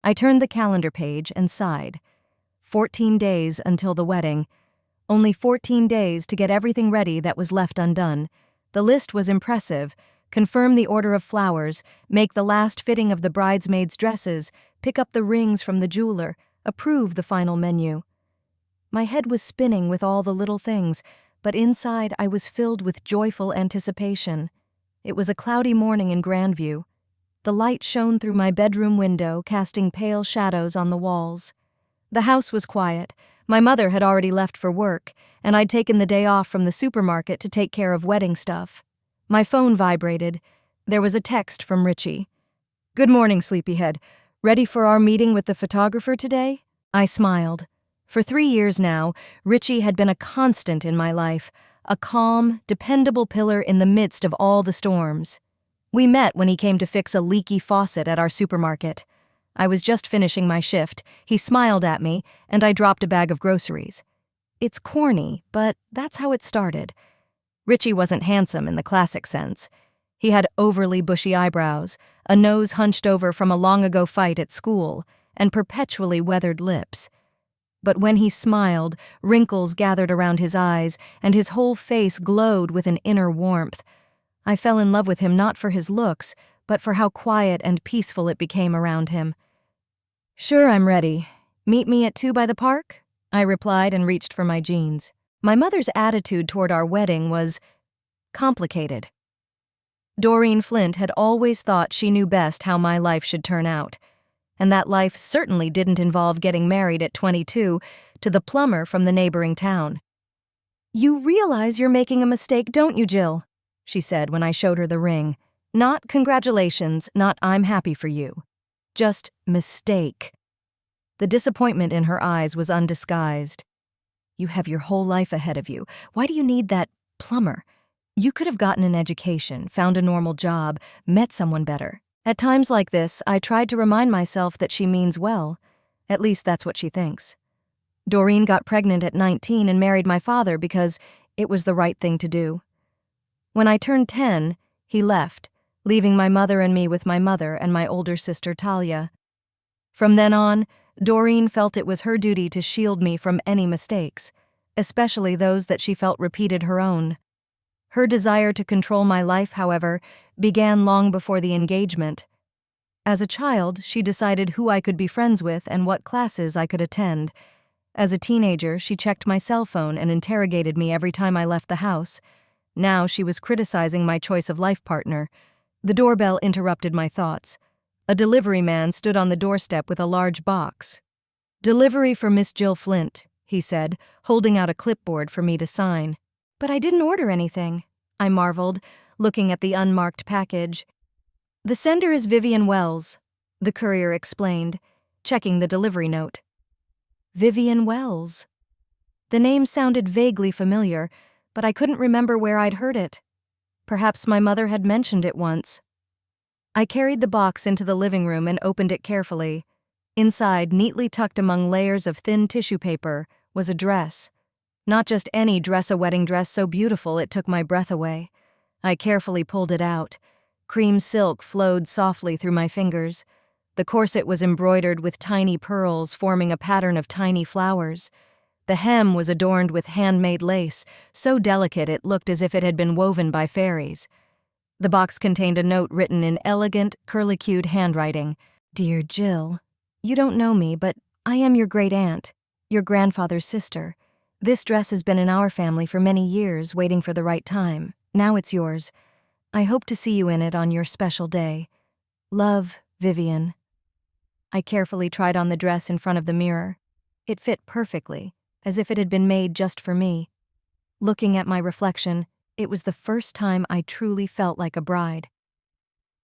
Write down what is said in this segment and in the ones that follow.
I turned the calendar page and sighed. 14 days until the wedding. Only 14 days to get everything ready that was left undone. The list was impressive. Confirm the order of flowers, make the last fitting of the bridesmaids' dresses, pick up the rings from the jeweler, approve the final menu. My head was spinning with all the little things, but inside I was filled with joyful anticipation. It was a cloudy morning in Grandview. The light shone through my bedroom window, casting pale shadows on the walls. The house was quiet. My mother had already left for work, and I'd taken the day off from the supermarket to take care of wedding stuff. My phone vibrated. There was a text from Richie. "Good morning, sleepyhead. Ready for our meeting with the photographer today?" I smiled. For 3 years now, Richie had been a constant in my life, a calm, dependable pillar in the midst of all the storms. We met when he came to fix a leaky faucet at our supermarket. I was just finishing my shift, he smiled at me, and I dropped a bag of groceries. It's corny, but that's how it started. Richie wasn't handsome in the classic sense. He had overly bushy eyebrows, a nose hunched over from a long-ago fight at school, and perpetually weathered lips. But when he smiled, wrinkles gathered around his eyes, and his whole face glowed with an inner warmth. I fell in love with him not for his looks, but for how quiet and peaceful it became around him. "Sure, I'm ready. Meet me at 2 by the park?" I replied and reached for my jeans. My mother's attitude toward our wedding was complicated. Doreen Flint had always thought she knew best how my life should turn out, and that life certainly didn't involve getting married at 22 to the plumber from the neighboring town. "You realize you're making a mistake, don't you, Jill?" she said when I showed her the ring. "Not congratulations, not I'm happy for you. Just mistake." The disappointment in her eyes was undisguised. "You have your whole life ahead of you. Why do you need that plumber? You could have gotten an education, found a normal job, met someone better." At times like this, I tried to remind myself that she means well. At least that's what she thinks. Doreen got pregnant at 19 and married my father because it was the right thing to do. When I turned 10, he left, leaving my mother and me with my mother and my older sister Talia. From then on, Doreen felt it was her duty to shield me from any mistakes, especially those that she felt repeated her own. Her desire to control my life, however, began long before the engagement. As a child, she decided who I could be friends with and what classes I could attend. As a teenager, she checked my cell phone and interrogated me every time I left the house. Now she was criticizing my choice of life partner. The doorbell interrupted my thoughts. A delivery man stood on the doorstep with a large box. "Delivery for Miss Jill Flint," he said, holding out a clipboard for me to sign. "But I didn't order anything," I marveled, looking at the unmarked package. "The sender is Vivian Wells," the courier explained, checking the delivery note. Vivian Wells. The name sounded vaguely familiar, but I couldn't remember where I'd heard it. Perhaps my mother had mentioned it once. I carried the box into the living room and opened it carefully. Inside, neatly tucked among layers of thin tissue paper, was a dress. Not just any dress, a wedding dress so beautiful it took my breath away. I carefully pulled it out. Cream silk flowed softly through my fingers. The corset was embroidered with tiny pearls forming a pattern of tiny flowers. The hem was adorned with handmade lace, so delicate it looked as if it had been woven by fairies. The box contained a note written in elegant, curlicued handwriting. "Dear Jill, you don't know me, but I am your great-aunt, your grandfather's sister. This dress has been in our family for many years, waiting for the right time. Now it's yours. I hope to see you in it on your special day. Love, Vivian." I carefully tried on the dress in front of the mirror. It fit perfectly, as if it had been made just for me. Looking at my reflection, it was the first time I truly felt like a bride.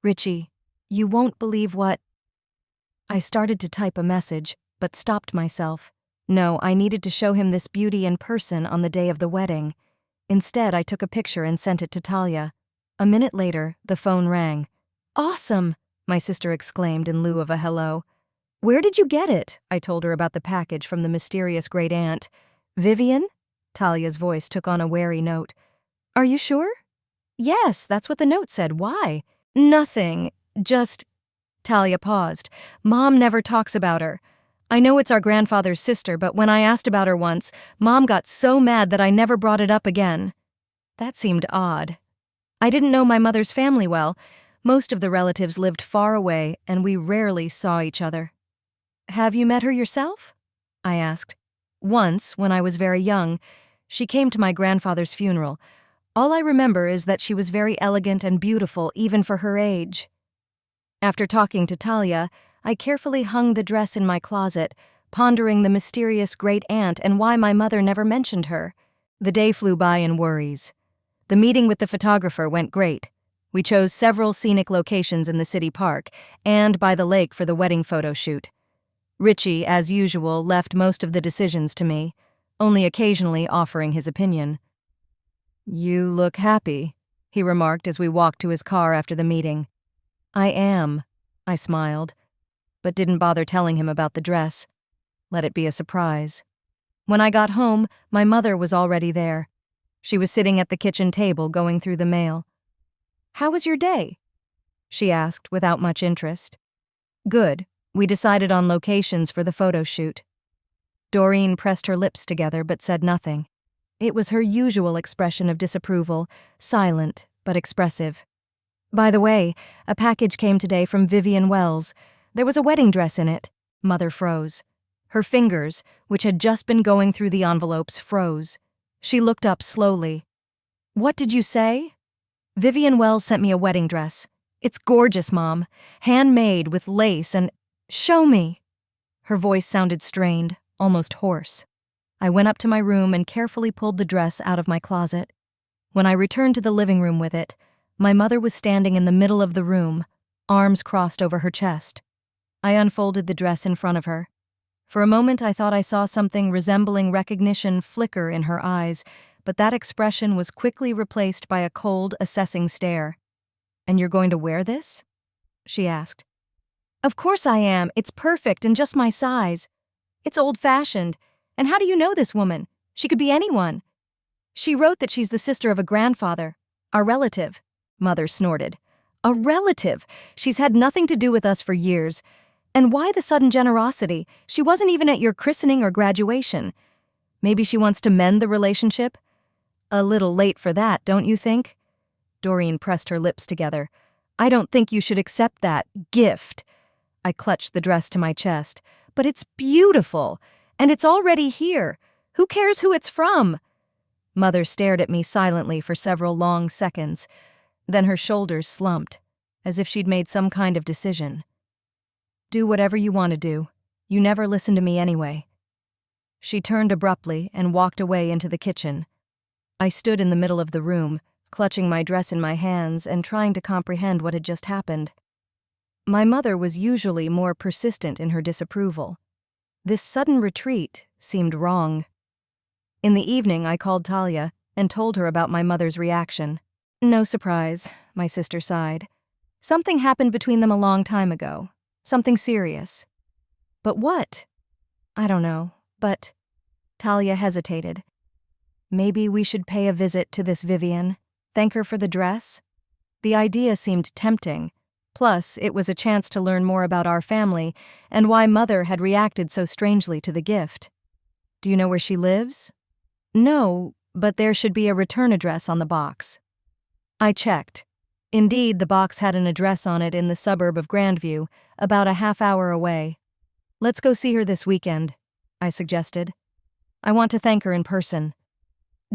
"Richie, you won't believe what—" I started to type a message, but stopped myself. No, I needed to show him this beauty in person on the day of the wedding. Instead, I took a picture and sent it to Talia. A minute later, the phone rang. "Awesome!" my sister exclaimed in lieu of a hello. "Where did you get it?" I told her about the package from the mysterious great-aunt. "Vivian?" Talia's voice took on a wary note. "Are you sure?" "Yes, that's what the note said. Why?" "Nothing. Just Talia paused. Mom never talks about her. I know it's our grandfather's sister, but when I asked about her once, Mom got so mad that I never brought it up again. That seemed odd. I didn't know my mother's family well. Most of the relatives lived far away, and we rarely saw each other. Have you met her yourself? I asked. Once, when I was very young, she came to my grandfather's funeral. All I remember is that she was very elegant and beautiful, even for her age. After talking to Talia, I carefully hung the dress in my closet, pondering the mysterious great-aunt and why my mother never mentioned her. The day flew by in worries. The meeting with the photographer went great. We chose several scenic locations in the city park and by the lake for the wedding photo shoot. Richie, as usual, left most of the decisions to me, only occasionally offering his opinion. "You look happy," he remarked as we walked to his car after the meeting. "I am," I smiled, but didn't bother telling him about the dress. Let it be a surprise. When I got home, my mother was already there. She was sitting at the kitchen table going through the mail. "How was your day?" she asked without much interest. "Good. We decided on locations for the photo shoot." Doreen pressed her lips together but said nothing. It was her usual expression of disapproval, silent but expressive. "By the way, a package came today from Vivian Wells. There was a wedding dress in it." Mother froze. Her fingers, which had just been going through the envelopes, froze. She looked up slowly. "What did you say?" "Vivian Wells sent me a wedding dress. It's gorgeous, Mom. Handmade with lace and—" "Show me." Her voice sounded strained, almost hoarse. I went up to my room and carefully pulled the dress out of my closet. When I returned to the living room with it, my mother was standing in the middle of the room, arms crossed over her chest. I unfolded the dress in front of her. For a moment I thought I saw something resembling recognition flicker in her eyes, but that expression was quickly replaced by a cold, assessing stare. "And you're going to wear this?" she asked. "Of course I am. It's perfect and just my size. It's old-fashioned. And how do you know this woman? She could be anyone." "She wrote that she's the sister of a grandfather, our relative." Mother snorted. "A relative? She's had nothing to do with us for years. And why the sudden generosity? She wasn't even at your christening or graduation. Maybe she wants to mend the relationship?" "A little late for that, don't you think?" Doreen pressed her lips together. "I don't think you should accept that gift." I clutched the dress to my chest. "But it's beautiful, and it's already here. Who cares who it's from?" Mother stared at me silently for several long seconds. Then her shoulders slumped, as if she'd made some kind of decision. "Do whatever you want to do. You never listen to me anyway." She turned abruptly and walked away into the kitchen. I stood in the middle of the room, clutching my dress in my hands and trying to comprehend what had just happened. My mother was usually more persistent in her disapproval. This sudden retreat seemed wrong. In the evening, I called Talia and told her about my mother's reaction. "No surprise," my sister sighed. "Something happened between them a long time ago. Something serious." "But what?" "I don't know, but—" Talia hesitated. "Maybe we should pay a visit to this Vivian, thank her for the dress?" The idea seemed tempting. Plus, it was a chance to learn more about our family and why Mother had reacted so strangely to the gift. "Do you know where she lives?" "No, but there should be a return address on the box." I checked. Indeed, the box had an address on it in the suburb of Grandview, about a half-hour away. "Let's go see her this weekend," I suggested. "I want to thank her in person."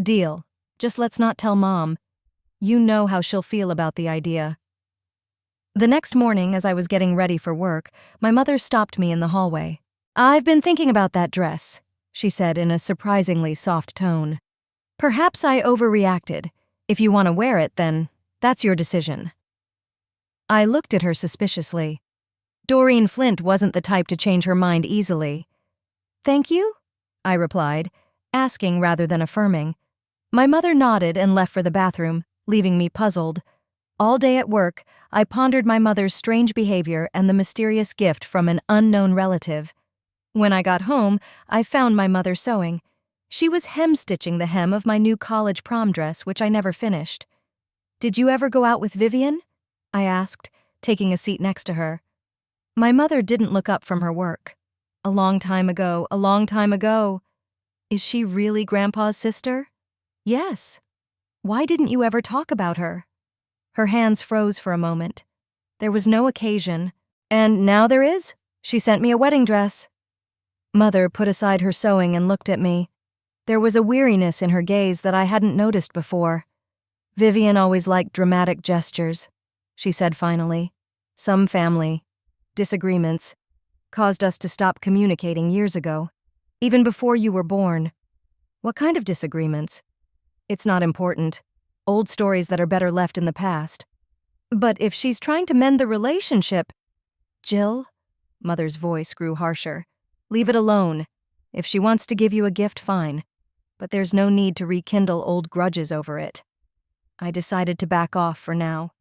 "Deal. Just let's not tell Mom. You know how she'll feel about the idea." The next morning, as I was getting ready for work, my mother stopped me in the hallway. "I've been thinking about that dress," she said in a surprisingly soft tone. "Perhaps I overreacted. If you want to wear it, then that's your decision." I looked at her suspiciously. Doreen Flint wasn't the type to change her mind easily. "Thank you?" I replied, asking rather than affirming. My mother nodded and left for the bathroom, leaving me puzzled. All day at work, I pondered my mother's strange behavior and the mysterious gift from an unknown relative. When I got home, I found my mother sewing. She was hem-stitching the hem of my new college prom dress, which I never finished. "Did you ever go out with Vivian?" I asked, taking a seat next to her. My mother didn't look up from her work. A long time ago, a long time ago. Is she really Grandpa's sister? Yes. Why didn't you ever talk about her? Her hands froze for a moment. There was no occasion. And now there is. She sent me a wedding dress. Mother put aside her sewing and looked at me. There was a weariness in her gaze that I hadn't noticed before. Vivian always liked dramatic gestures, she said finally. Some family disagreements caused us to stop communicating years ago, even before you were born. What kind of disagreements? It's not important. Old stories that are better left in the past. But if she's trying to mend the relationship... Jill? Mother's voice grew harsher. Leave it alone. If she wants to give you a gift, fine. But there's no need to rekindle old grudges over it. I decided to back off for now.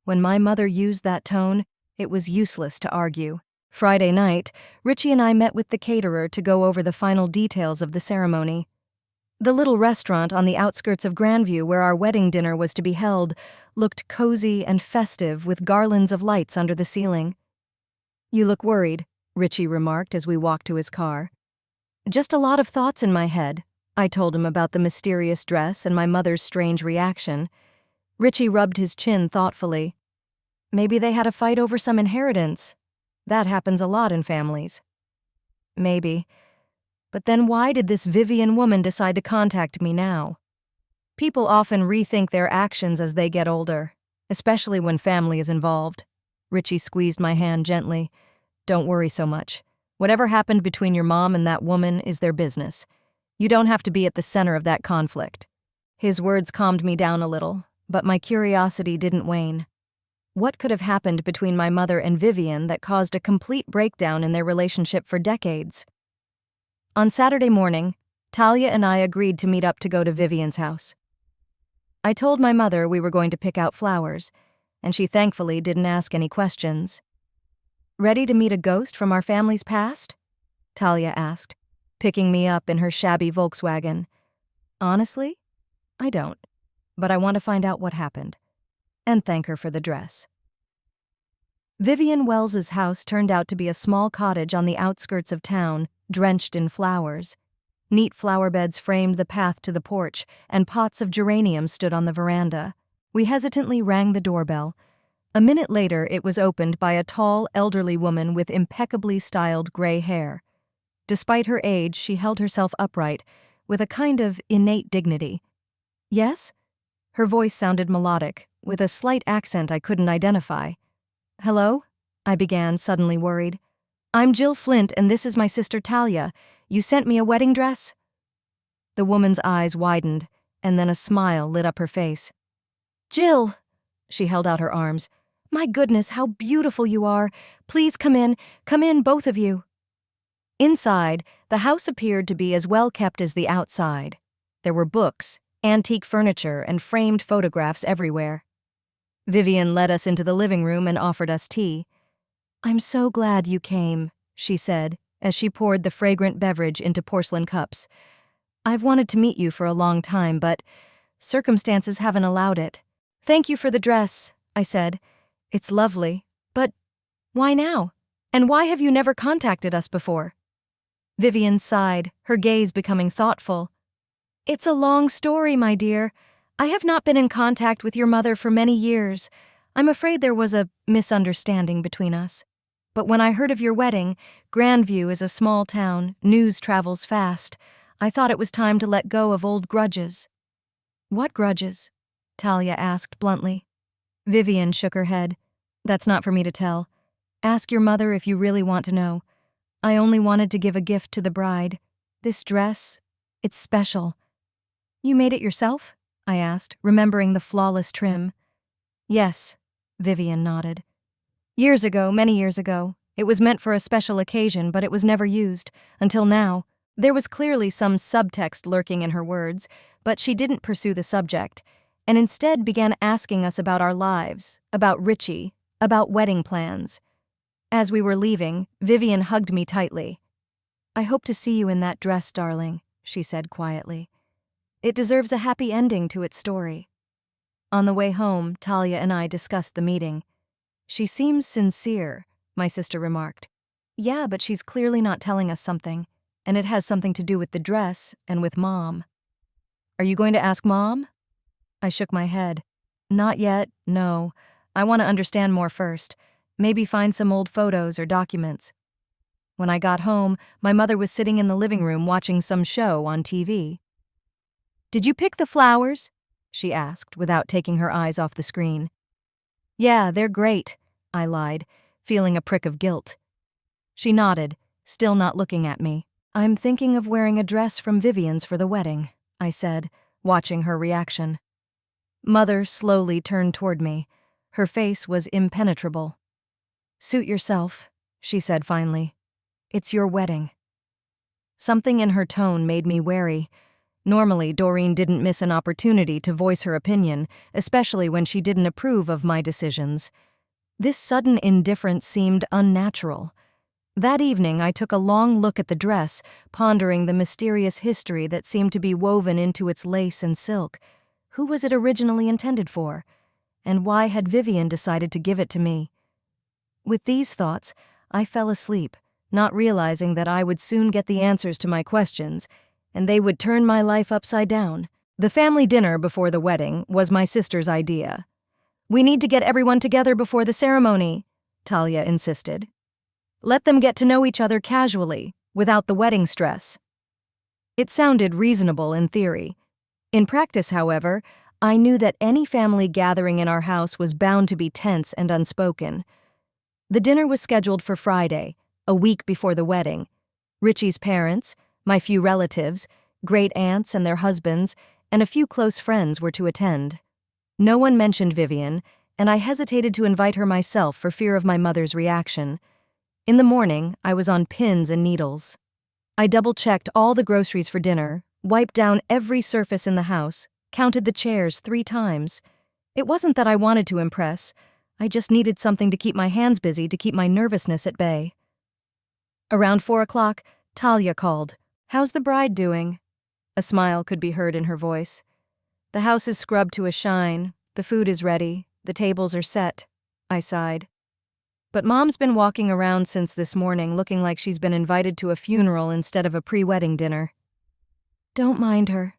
When my mother used that tone, it was useless to argue. Friday night, Richie and I met with the caterer to go over the final details of the ceremony. The little restaurant on the outskirts of Grandview where our wedding dinner was to be held looked cozy and festive with garlands of lights under the ceiling. You look worried, Richie remarked as we walked to his car. Just a lot of thoughts in my head. I told him about the mysterious dress and my mother's strange reaction. Richie rubbed his chin thoughtfully. Maybe they had a fight over some inheritance. That happens a lot in families. Maybe. But then why did this Vivian woman decide to contact me now? People often rethink their actions as they get older, especially when family is involved. Richie squeezed my hand gently. Don't worry so much. Whatever happened between your mom and that woman is their business. You don't have to be at the center of that conflict. His words calmed me down a little, but my curiosity didn't wane. What could have happened between my mother and Vivian that caused a complete breakdown in their relationship for decades? On Saturday morning, Talia and I agreed to meet up to go to Vivian's house. I told my mother we were going to pick out flowers, and she thankfully didn't ask any questions. Ready to meet a ghost from our family's past? Talia asked, picking me up in her shabby Volkswagen. Honestly, I don't, but I want to find out what happened, and thank her for the dress. Vivian Wells's house turned out to be a small cottage on the outskirts of town, drenched in flowers. Neat flower beds framed the path to the porch, and pots of geraniums stood on the veranda. We hesitantly rang the doorbell. A minute later, it was opened by a tall, elderly woman with impeccably styled gray hair. Despite her age, she held herself upright, with a kind of innate dignity. Yes? Her voice sounded melodic, with a slight accent I couldn't identify. Hello? I began, suddenly worried. I'm Jill Flint, and this is my sister Talia. You sent me a wedding dress? The woman's eyes widened, and then a smile lit up her face. Jill! She held out her arms. My goodness, how beautiful you are. Please come in, both of you. Inside, the house appeared to be as well kept as the outside. There were books, antique furniture, and framed photographs everywhere. Vivian led us into the living room and offered us tea. I'm so glad you came, she said, as she poured the fragrant beverage into porcelain cups. I've wanted to meet you for a long time, but circumstances haven't allowed it. Thank you for the dress, I said. It's lovely, but why now? And why have you never contacted us before? Vivian sighed, her gaze becoming thoughtful. It's a long story, my dear. I have not been in contact with your mother for many years. I'm afraid there was a misunderstanding between us. But when I heard of your wedding, Grandview is a small town, news travels fast. I thought it was time to let go of old grudges. What grudges? Talia asked bluntly. Vivian shook her head. That's not for me to tell. Ask your mother if you really want to know. I only wanted to give a gift to the bride. This dress, it's special. You made it yourself? I asked, remembering the flawless trim. Yes, Vivian nodded. Years ago, many years ago. It was meant for a special occasion, but it was never used, until now. There was clearly some subtext lurking in her words, but she didn't pursue the subject, and instead began asking us about our lives, about Richie, about wedding plans. As we were leaving, Vivian hugged me tightly. I hope to see you in that dress, darling, she said quietly. It deserves a happy ending to its story. On the way home, Talia and I discussed the meeting. She seems sincere, my sister remarked. Yeah, but she's clearly not telling us something, and it has something to do with the dress and with Mom. Are you going to ask Mom? I shook my head. Not yet, no. I want to understand more first. Maybe find some old photos or documents. When I got home, my mother was sitting in the living room watching some show on TV. Did you pick the flowers? She asked, without taking her eyes off the screen. Yeah, they're great, I lied, feeling a prick of guilt. She nodded, still not looking at me. I'm thinking of wearing a dress from Vivian's for the wedding, I said, watching her reaction. Mother slowly turned toward me. Her face was impenetrable. Suit yourself, she said finally. It's your wedding. Something in her tone made me wary. Normally, Doreen didn't miss an opportunity to voice her opinion, especially when she didn't approve of my decisions. This sudden indifference seemed unnatural. That evening, I took a long look at the dress, pondering the mysterious history that seemed to be woven into its lace and silk. Who was it originally intended for? And why had Vivian decided to give it to me? With these thoughts, I fell asleep, not realizing that I would soon get the answers to my questions, and they would turn my life upside down. The family dinner before the wedding was my sister's idea. We need to get everyone together before the ceremony, Talia insisted. Let them get to know each other casually, without the wedding stress. It sounded reasonable in theory. In practice, however, I knew that any family gathering in our house was bound to be tense and unspoken. The dinner was scheduled for Friday, a week before the wedding. Richie's parents, my few relatives, great aunts and their husbands, and a few close friends were to attend. No one mentioned Vivian, and I hesitated to invite her myself for fear of my mother's reaction. In the morning, I was on pins and needles. I double-checked all the groceries for dinner, wiped down every surface in the house, counted the chairs 3 times. It wasn't that I wanted to impress. I just needed something to keep my hands busy to keep my nervousness at bay. Around 4 o'clock, Talia called. How's the bride doing? A smile could be heard in her voice. The house is scrubbed to a shine, the food is ready, the tables are set, I sighed. But Mom's been walking around since this morning looking like she's been invited to a funeral instead of a pre-wedding dinner. Don't mind her.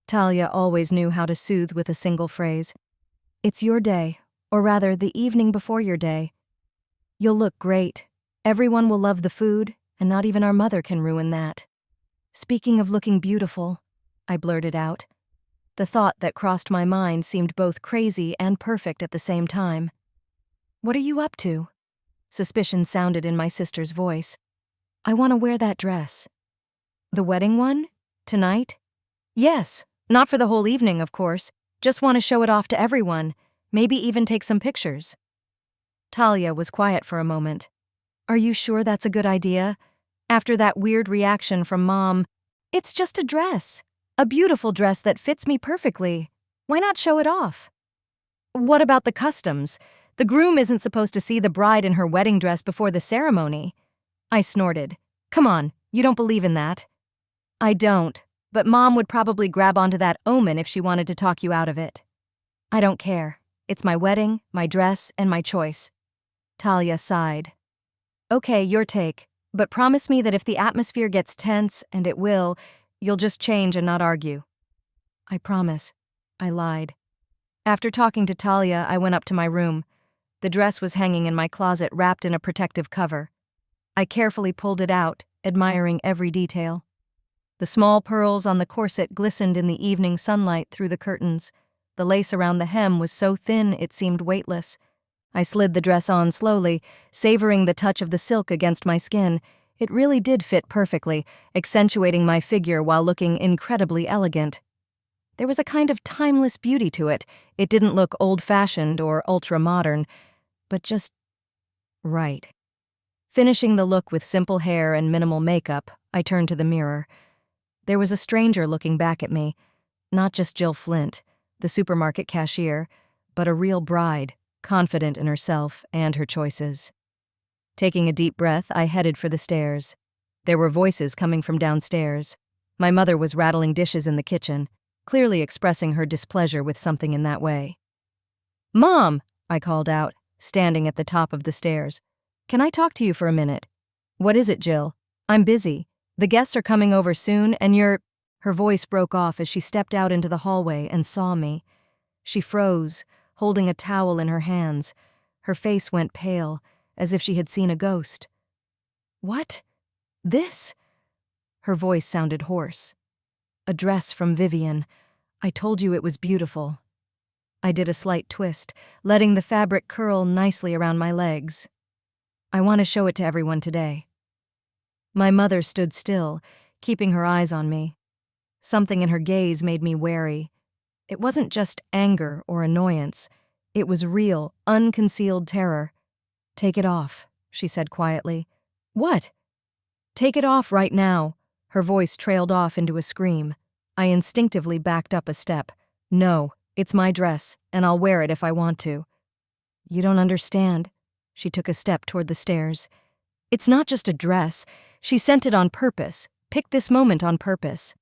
Talia always knew how to soothe with a single phrase. It's your day, or rather the evening before your day. You'll look great. Everyone will love the food, and not even our mother can ruin that. Speaking of looking beautiful, I blurted out. The thought that crossed my mind seemed both crazy and perfect at the same time. What are you up to? Suspicion sounded in my sister's voice. I want to wear that dress. The wedding one? Tonight? Yes, not for the whole evening, of course. Just want to show it off to everyone, maybe even take some pictures. Talia was quiet for a moment. Are you sure that's a good idea? After that weird reaction from Mom, it's just a dress. A beautiful dress that fits me perfectly. Why not show it off? What about the customs? The groom isn't supposed to see the bride in her wedding dress before the ceremony. I snorted. Come on, you don't believe in that. I don't, but Mom would probably grab onto that omen if she wanted to talk you out of it. I don't care. It's my wedding, my dress, and my choice. Talia sighed. Okay, your take, but promise me that if the atmosphere gets tense, and it will, you'll just change and not argue. I promise. I lied. After talking to Talia, I went up to my room. The dress was hanging in my closet wrapped in a protective cover. I carefully pulled it out, admiring every detail. The small pearls on the corset glistened in the evening sunlight through the curtains. The lace around the hem was so thin it seemed weightless. I slid the dress on slowly, savoring the touch of the silk against my skin. It really did fit perfectly, accentuating my figure while looking incredibly elegant. There was a kind of timeless beauty to it. It didn't look old-fashioned or ultra-modern, but just right. Finishing the look with simple hair and minimal makeup, I turned to the mirror. There was a stranger looking back at me, not just Jill Flint, the supermarket cashier, but a real bride, confident in herself and her choices. Taking a deep breath, I headed for the stairs. There were voices coming from downstairs. My mother was rattling dishes in the kitchen, clearly expressing her displeasure with something in that way. Mom, I called out, standing at the top of the stairs. Can I talk to you for a minute? What is it, Jill? I'm busy. The guests are coming over soon, and you're... Her voice broke off as she stepped out into the hallway and saw me. She froze, holding a towel in her hands. Her face went pale, as if she had seen a ghost. What? This? Her voice sounded hoarse. A dress from Vivian. I told you it was beautiful. I did a slight twist, letting the fabric curl nicely around my legs. I want to show it to everyone today. My mother stood still, keeping her eyes on me. Something in her gaze made me wary. It wasn't just anger or annoyance. It was real, unconcealed terror. Take it off, she said quietly. What? Take it off right now. Her voice trailed off into a scream. I instinctively backed up a step. No, it's my dress, and I'll wear it if I want to. You don't understand. She took a step toward the stairs. It's not just a dress. She sent it on purpose, picked this moment on purpose.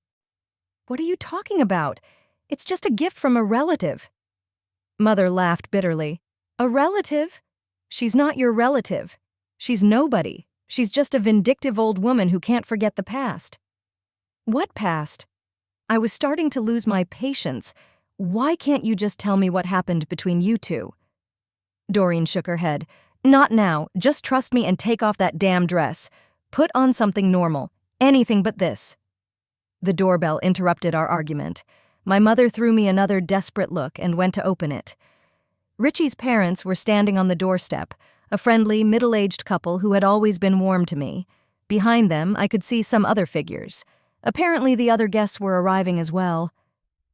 What are you talking about? It's just a gift from a relative. Mother laughed bitterly. A relative? She's not your relative. She's nobody. She's just a vindictive old woman who can't forget the past. What past? I was starting to lose my patience. Why can't you just tell me what happened between you two? Doreen shook her head. Not now. Just trust me and take off that damn dress. Put on something normal. Anything but this. The doorbell interrupted our argument. My mother threw me another desperate look and went to open it. Richie's parents were standing on the doorstep, a friendly, middle-aged couple who had always been warm to me. Behind them, I could see some other figures. Apparently, the other guests were arriving as well.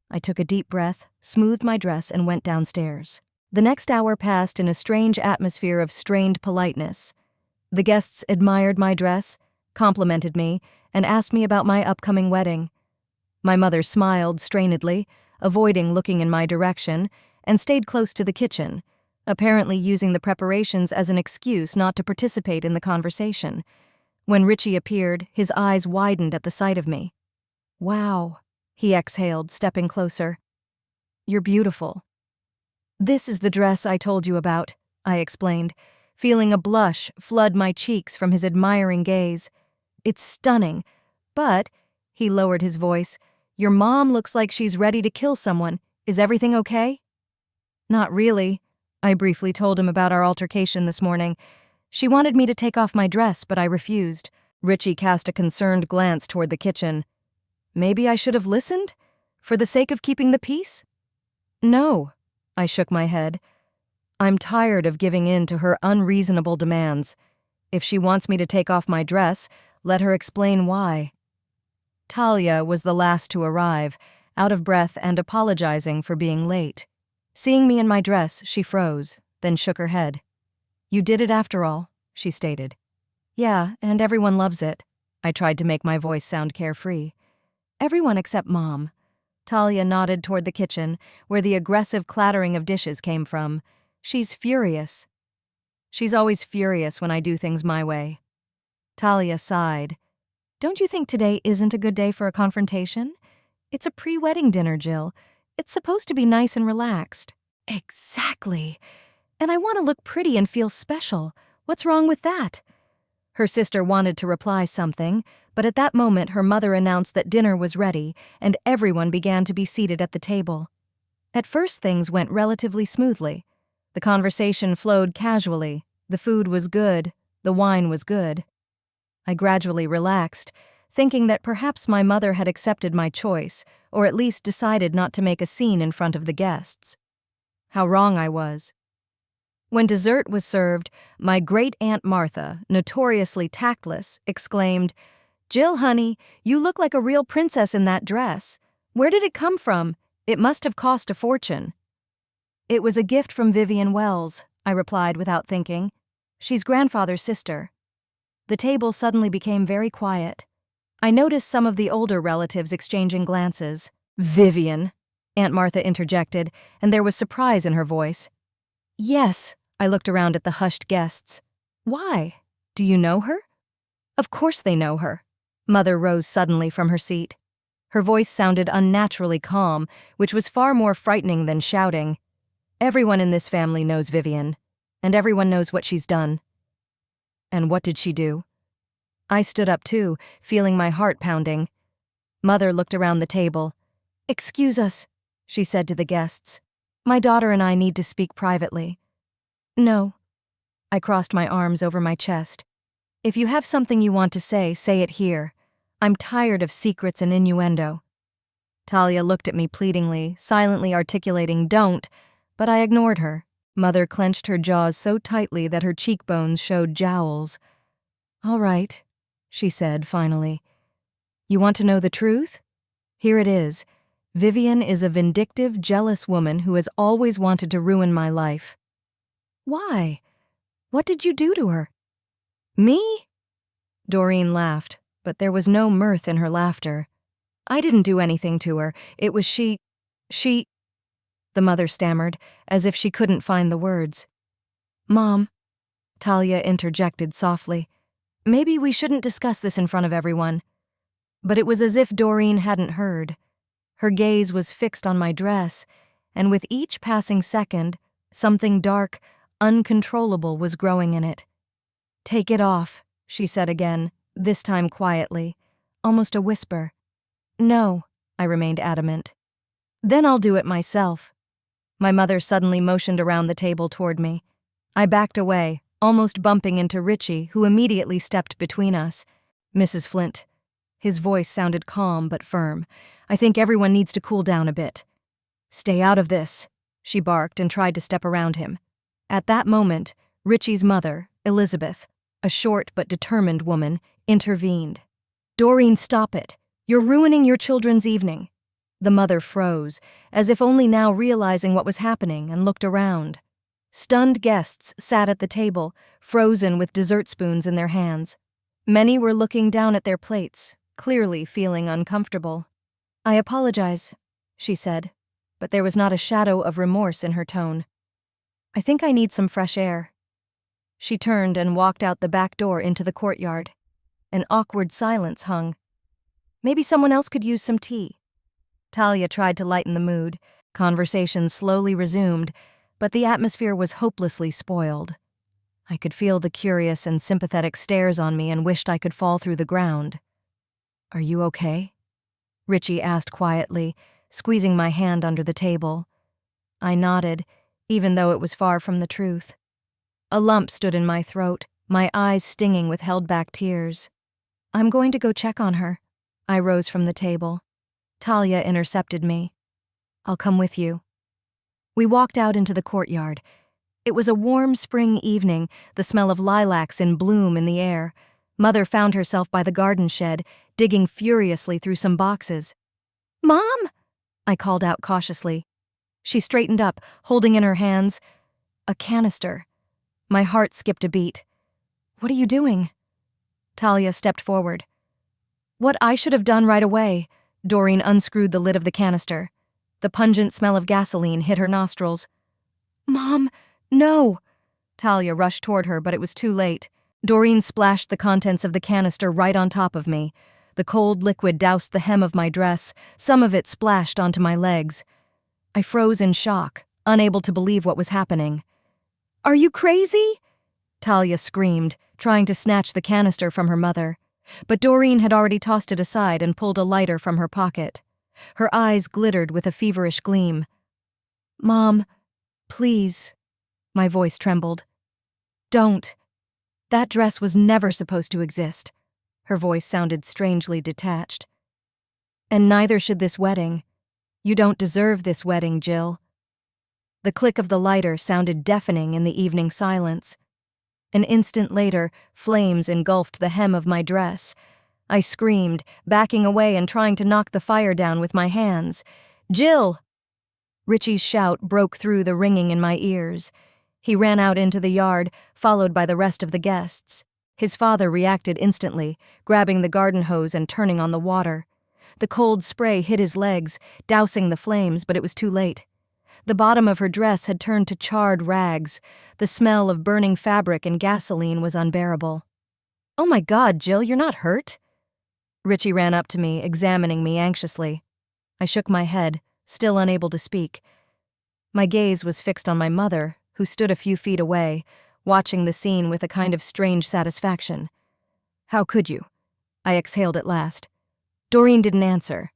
I took a deep breath, smoothed my dress, and went downstairs. The next hour passed in a strange atmosphere of strained politeness. The guests admired my dress, complimented me, and asked me about my upcoming wedding. My mother smiled strainedly, avoiding looking in my direction, and stayed close to the kitchen, apparently using the preparations as an excuse not to participate in the conversation. When Richie appeared, his eyes widened at the sight of me. Wow, he exhaled, stepping closer. You're beautiful. This is the dress I told you about, I explained, feeling a blush flood my cheeks from his admiring gaze. It's stunning, but, he lowered his voice, your mom looks like she's ready to kill someone. Is everything okay? Not really. I briefly told him about our altercation this morning. She wanted me to take off my dress, but I refused. Richie cast a concerned glance toward the kitchen. Maybe I should have listened? For the sake of keeping the peace? No. I shook my head. I'm tired of giving in to her unreasonable demands. If she wants me to take off my dress, let her explain why. Talia was the last to arrive, out of breath and apologizing for being late. Seeing me in my dress, she froze, then shook her head. You did it after all, she stated. Yeah, and everyone loves it. I tried to make my voice sound carefree. Everyone except Mom. Talia nodded toward the kitchen, where the aggressive clattering of dishes came from. She's furious. She's always furious when I do things my way. Talia sighed. Don't you think today isn't a good day for a confrontation? It's a pre-wedding dinner, Jill. It's supposed to be nice and relaxed. Exactly. And I want to look pretty and feel special. What's wrong with that? Her sister wanted to reply something, but at that moment her mother announced that dinner was ready, and everyone began to be seated at the table. At first things went relatively smoothly. The conversation flowed casually. The food was good. The wine was good. I gradually relaxed, thinking that perhaps my mother had accepted my choice, or at least decided not to make a scene in front of the guests. How wrong I was. When dessert was served, my great-aunt Martha, notoriously tactless, exclaimed, Jill, honey, you look like a real princess in that dress. Where did it come from? It must have cost a fortune. It was a gift from Vivian Wells, I replied without thinking. She's grandfather's sister. The table suddenly became very quiet. I noticed some of the older relatives exchanging glances. Vivian, Aunt Martha interjected, and there was surprise in her voice. Yes, I looked around at the hushed guests. Why? Do you know her? Of course they know her. Mother rose suddenly from her seat. Her voice sounded unnaturally calm, which was far more frightening than shouting. Everyone in this family knows Vivian, and everyone knows what she's done. And what did she do? I stood up too, feeling my heart pounding. Mother looked around the table. "Excuse us," she said to the guests. "My daughter and I need to speak privately." "No." I crossed my arms over my chest. "If you have something you want to say it here. I'm tired of secrets and innuendo." Talia looked at me pleadingly, silently articulating "don't," but I ignored her. Mother clenched her jaws so tightly that her cheekbones showed jowls. "All right," she said finally. "You want to know the truth? Here it is. Vivian is a vindictive, jealous woman who has always wanted to ruin my life." "Why? What did you do to her?" "Me?" Doreen laughed, but there was no mirth in her laughter. "I didn't do anything to her. It was she, the mother stammered, as if she couldn't find the words. "Mom," Talia interjected softly, "maybe we shouldn't discuss this in front of everyone." But it was as if Doreen hadn't heard. Her gaze was fixed on my dress, and with each passing second, something dark, uncontrollable was growing in it. "Take it off," she said again, this time quietly, almost a whisper. "No," I remained adamant. "Then I'll do it myself." My mother suddenly motioned around the table toward me. I backed away, almost bumping into Richie, who immediately stepped between us. "Mrs. Flint." His voice sounded calm but firm. "I think everyone needs to cool down a bit." "Stay out of this," she barked and tried to step around him. At that moment, Richie's mother, Elizabeth, a short but determined woman, intervened. "Doreen, stop it. You're ruining your children's evening." The mother froze, as if only now realizing what was happening, and looked around. Stunned guests sat at the table, frozen with dessert spoons in their hands. Many were looking down at their plates, clearly feeling uncomfortable. "I apologize," she said, but there was not a shadow of remorse in her tone. "I think I need some fresh air." She turned and walked out the back door into the courtyard. An awkward silence hung. "Maybe someone else could use some tea." Talia tried to lighten the mood. Conversation slowly resumed, but the atmosphere was hopelessly spoiled. I could feel the curious and sympathetic stares on me and wished I could fall through the ground. "Are you okay?" Richie asked quietly, squeezing my hand under the table. I nodded, even though it was far from the truth. A lump stood in my throat, my eyes stinging with held-back tears. "I'm going to go check on her." I rose from the table. Talia intercepted me. "I'll come with you." We walked out into the courtyard. It was a warm spring evening, the smell of lilacs in bloom in the air. Mother found herself by the garden shed, digging furiously through some boxes. "Mom!" I called out cautiously. She straightened up, holding in her hands a canister. My heart skipped a beat. "What are you doing?" Talia stepped forward. "What I should have done right away." Doreen unscrewed the lid of the canister. The pungent smell of gasoline hit her nostrils. "Mom, no!" Talia rushed toward her, but it was too late. Doreen splashed the contents of the canister right on top of me. The cold liquid doused the hem of my dress, some of it splashed onto my legs. I froze in shock, unable to believe what was happening. "Are you crazy?" Talia screamed, trying to snatch the canister from her mother. But Doreen had already tossed it aside and pulled a lighter from her pocket. Her eyes glittered with a feverish gleam. "Mom, please." My voice trembled. "Don't. That dress was never supposed to exist." Her voice sounded strangely detached. "And neither should this wedding. You don't deserve this wedding, Jill." The click of the lighter sounded deafening in the evening silence. An instant later, flames engulfed the hem of my dress. I screamed, backing away and trying to knock the fire down with my hands. "Jill!" Richie's shout broke through the ringing in my ears. He ran out into the yard, followed by the rest of the guests. His father reacted instantly, grabbing the garden hose and turning on the water. The cold spray hit his legs, dousing the flames, but it was too late. The bottom of her dress had turned to charred rags. The smell of burning fabric and gasoline was unbearable. "Oh my God, Jill, you're not hurt?" Richie ran up to me, examining me anxiously. I shook my head, still unable to speak. My gaze was fixed on my mother, who stood a few feet away, watching the scene with a kind of strange satisfaction. "How could you?" I exhaled at last. Doreen didn't answer.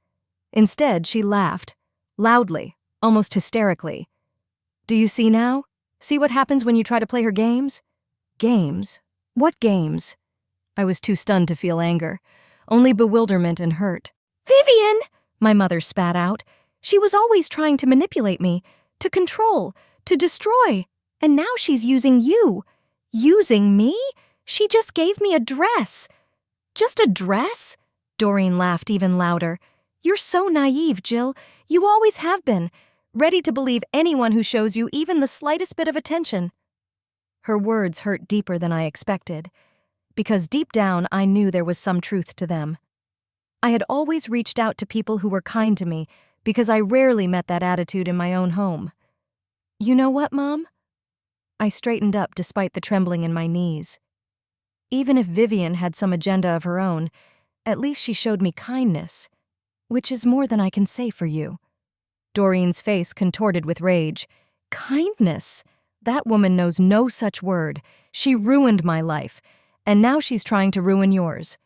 Instead, she laughed, loudly, almost hysterically. "Do you see now? See what happens when you try to play her games?" "Games? What games?" I was too stunned to feel anger, only bewilderment and hurt. "Vivian!" my mother spat out. "She was always trying to manipulate me, to control, to destroy, and now she's using you." "Using me? She just gave me a dress." "Just a dress?" Doreen laughed even louder. "You're so naive, Jill. You always have been, ready to believe anyone who shows you even the slightest bit of attention." Her words hurt deeper than I expected, because deep down I knew there was some truth to them. I had always reached out to people who were kind to me because I rarely met that attitude in my own home. "You know what, Mom?" I straightened up despite the trembling in my knees. Even if Vivian had some agenda of her own, at least she showed me kindness, which is more than I can say for you. Doreen's face contorted with rage. "Kindness? That woman knows no such word. She ruined my life, and now she's trying to ruin yours.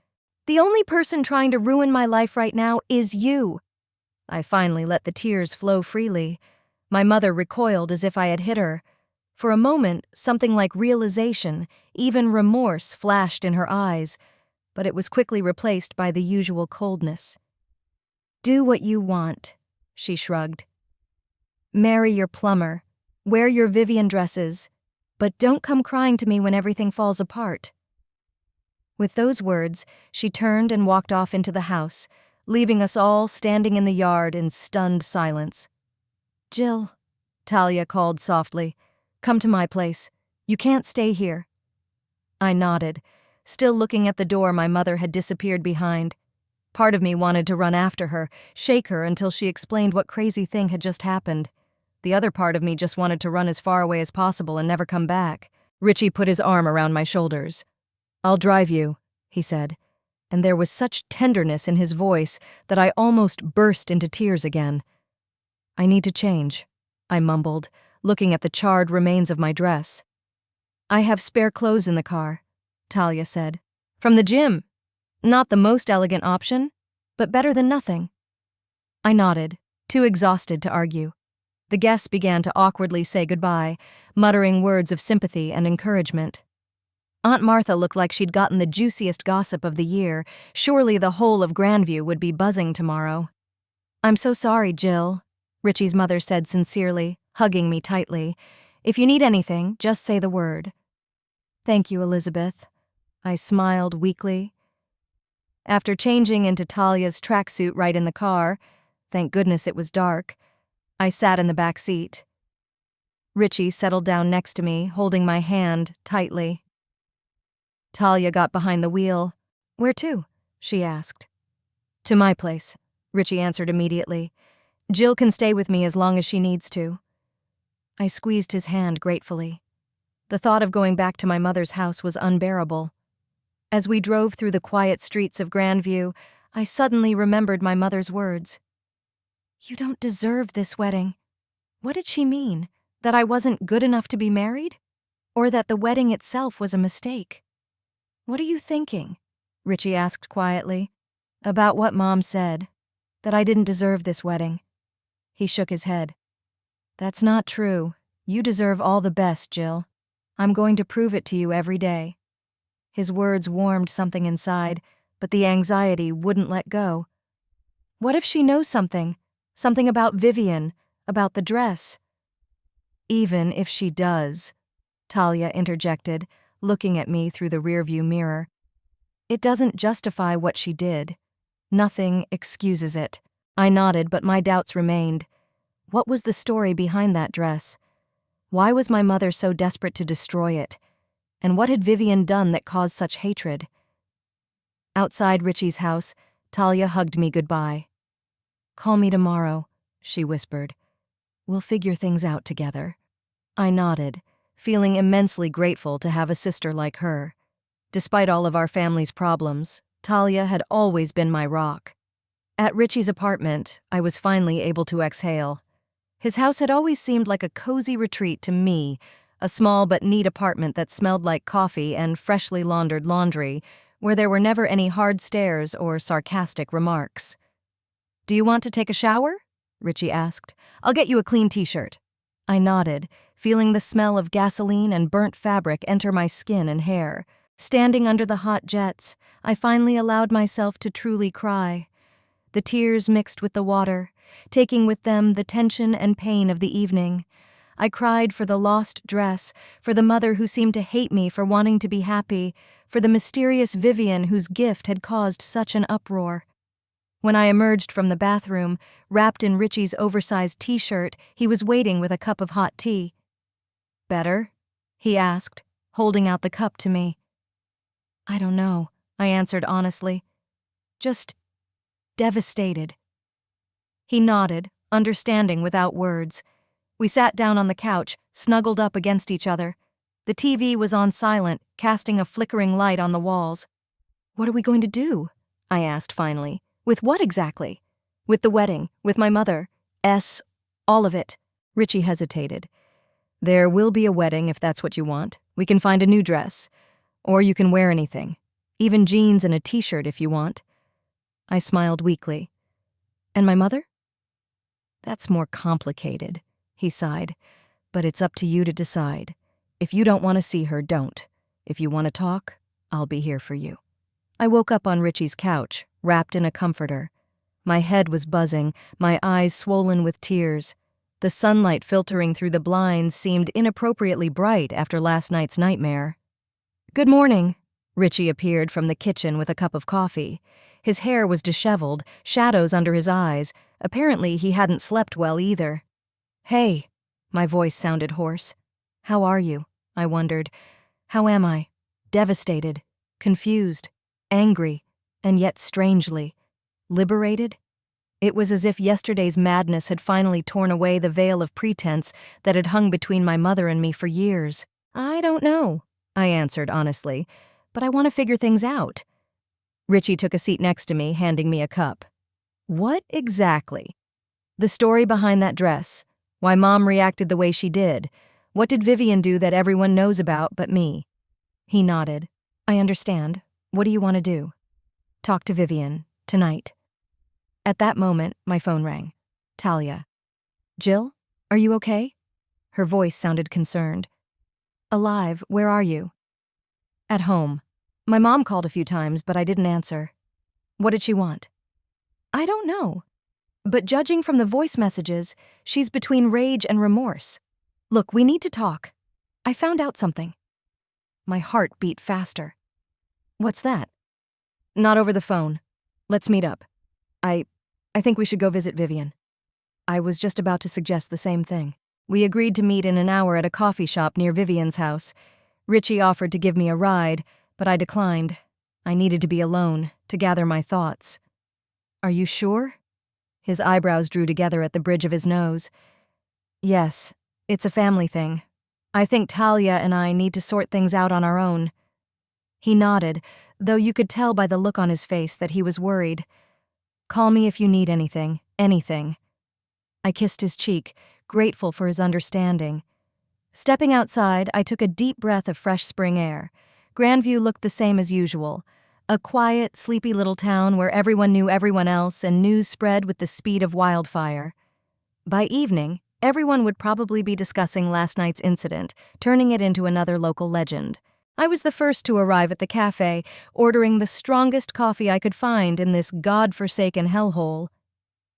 The only person trying to ruin my life right now is you." I finally let the tears flow freely. My mother recoiled as if I had hit her. For a moment, something like realization, even remorse, flashed in her eyes, but it was quickly replaced by the usual coldness. "Do what you want," she shrugged. "Marry your plumber, wear your Vivian dresses, but don't come crying to me when everything falls apart." With those words, she turned and walked off into the house, leaving us all standing in the yard in stunned silence. "Jill," Talia called softly, "come to my place. You can't stay here." I nodded, still looking at the door my mother had disappeared behind. Part of me wanted to run after her, shake her until she explained what crazy thing had just happened. The other part of me just wanted to run as far away as possible and never come back. Richie put his arm around my shoulders. "I'll drive you," he said, and there was such tenderness in his voice that I almost burst into tears again. "I need to change," I mumbled, looking at the charred remains of my dress. "I have spare clothes in the car," Talia said. "From the gym. Not the most elegant option, but better than nothing." I nodded, too exhausted to argue. The guests began to awkwardly say goodbye, muttering words of sympathy and encouragement. Aunt Martha looked like she'd gotten the juiciest gossip of the year. Surely the whole of Grandview would be buzzing tomorrow. "I'm so sorry, Jill," Richie's mother said sincerely, hugging me tightly. "If you need anything, just say the word." "Thank you, Elizabeth." I smiled weakly. After changing into Talia's tracksuit right in the car, thank goodness it was dark, I sat in the back seat. Richie settled down next to me, holding my hand tightly. Talia got behind the wheel. "Where to?" she asked. "To my place," Richie answered immediately. "Jill can stay with me as long as she needs to." I squeezed his hand gratefully. The thought of going back to my mother's house was unbearable. As we drove through the quiet streets of Grandview, I suddenly remembered my mother's words. "You don't deserve this wedding." What did she mean? That I wasn't good enough to be married? Or that the wedding itself was a mistake? "What are you thinking?" Richie asked quietly. "About what Mom said. That I didn't deserve this wedding." He shook his head. "That's not true. You deserve all the best, Jill. I'm going to prove it to you every day." His words warmed something inside, but the anxiety wouldn't let go. What if she knows something? Something about Vivian, about the dress? "Even if she does," Talia interjected, looking at me through the rearview mirror. "It doesn't justify what she did. Nothing excuses it." I nodded, but my doubts remained. What was the story behind that dress? Why was my mother so desperate to destroy it? And what had Vivian done that caused such hatred? Outside Richie's house, Talia hugged me goodbye. "Call me tomorrow," she whispered. "We'll figure things out together." I nodded, feeling immensely grateful to have a sister like her. Despite all of our family's problems, Talia had always been my rock. At Richie's apartment, I was finally able to exhale. His house had always seemed like a cozy retreat to me, a small but neat apartment that smelled like coffee and freshly laundered laundry, where there were never any hard stares or sarcastic remarks. "Do you want to take a shower?" Richie asked. "I'll get you a clean t-shirt." I nodded, feeling the smell of gasoline and burnt fabric enter my skin and hair. Standing under the hot jets, I finally allowed myself to truly cry. The tears mixed with the water, taking with them the tension and pain of the evening. I cried for the lost dress, for the mother who seemed to hate me for wanting to be happy, for the mysterious Vivian whose gift had caused such an uproar. When I emerged from the bathroom, wrapped in Richie's oversized t-shirt, he was waiting with a cup of hot tea. "Better?" he asked, holding out the cup to me. "I don't know," I answered honestly. "Just devastated." He nodded, understanding without words. We sat down on the couch, snuggled up against each other. The TV was on silent, casting a flickering light on the walls. "What are we going to do?" I asked finally. "With what exactly?" "With the wedding, with my mother. All of it." Richie hesitated. "There will be a wedding if that's what you want. We can find a new dress. Or you can wear anything. Even jeans and a t-shirt if you want." I smiled weakly. "And my mother?" "That's more complicated," he sighed. "But it's up to you to decide. If you don't want to see her, don't. If you want to talk, I'll be here for you." I woke up on Richie's couch, wrapped in a comforter. My head was buzzing, my eyes swollen with tears. The sunlight filtering through the blinds seemed inappropriately bright after last night's nightmare. "Good morning." Richie appeared from the kitchen with a cup of coffee. His hair was disheveled, shadows under his eyes. Apparently he hadn't slept well either. "Hey," my voice sounded hoarse. "How are you?" I wondered. "How am I?" Devastated, confused, angry, and yet strangely liberated. It was as if yesterday's madness had finally torn away the veil of pretense that had hung between my mother and me for years. "I don't know," I answered honestly, "but I want to figure things out." Richie took a seat next to me, handing me a cup. "What exactly?" "The story behind that dress. Why Mom reacted the way she did. What did Vivian do that everyone knows about but me?" He nodded. "I understand. What do you want to do?" "Talk to Vivian. Tonight." At that moment, my phone rang. Talia. "Jill, are you okay?" Her voice sounded concerned. "Alive, where are you?" "At home. My mom called a few times, but I didn't answer." "What did she want?" "I don't know. But judging from the voice messages, she's between rage and remorse. Look, we need to talk. I found out something." My heart beat faster. "What's that?" "Not over the phone. Let's meet up. I think we should go visit Vivian." I was just about to suggest the same thing. We agreed to meet in an hour at a coffee shop near Vivian's house. Richie offered to give me a ride, but I declined. I needed to be alone, to gather my thoughts. "Are you sure?" His eyebrows drew together at the bridge of his nose. "Yes, it's a family thing. I think Talia and I need to sort things out on our own." He nodded, though you could tell by the look on his face that he was worried. "Call me if you need anything, anything." I kissed his cheek, grateful for his understanding. Stepping outside, I took a deep breath of fresh spring air. Grandview looked the same as usual. A quiet, sleepy little town where everyone knew everyone else and news spread with the speed of wildfire. By evening, everyone would probably be discussing last night's incident, turning it into another local legend. I was the first to arrive at the cafe, ordering the strongest coffee I could find in this god-forsaken hellhole.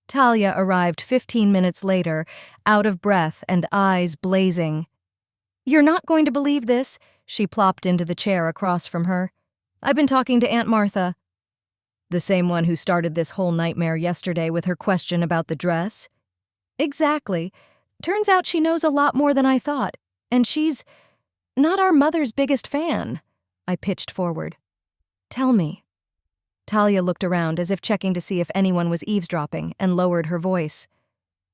Talia arrived 15 minutes later, out of breath and eyes blazing. "You're not going to believe this," she plopped into the chair across from her. "I've been talking to Aunt Martha." "The same one who started this whole nightmare yesterday with her question about the dress?" "Exactly. Turns out she knows a lot more than I thought, and she's not our mother's biggest fan." I pitched forward. "Tell me." Talia looked around as if checking to see if anyone was eavesdropping and lowered her voice.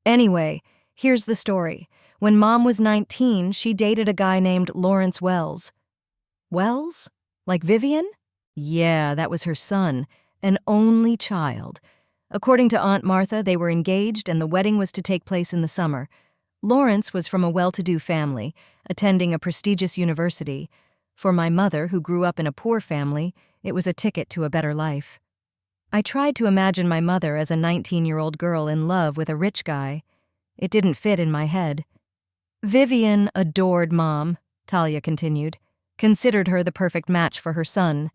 "Anyway, here's the story. When Mom was 19, she dated a guy named Lawrence Wells." "Wells? Like Vivian?" "Yeah, that was her son, an only child. According to Aunt Martha, they were engaged and the wedding was to take place in the summer. Lawrence was from a well-to-do family, attending a prestigious university. For my mother, who grew up in a poor family, it was a ticket to a better life. I tried to imagine my mother as a 19-year-old girl in love with a rich guy. It didn't fit in my head. Vivian adored Mom, Talia continued, considered her the perfect match for her son,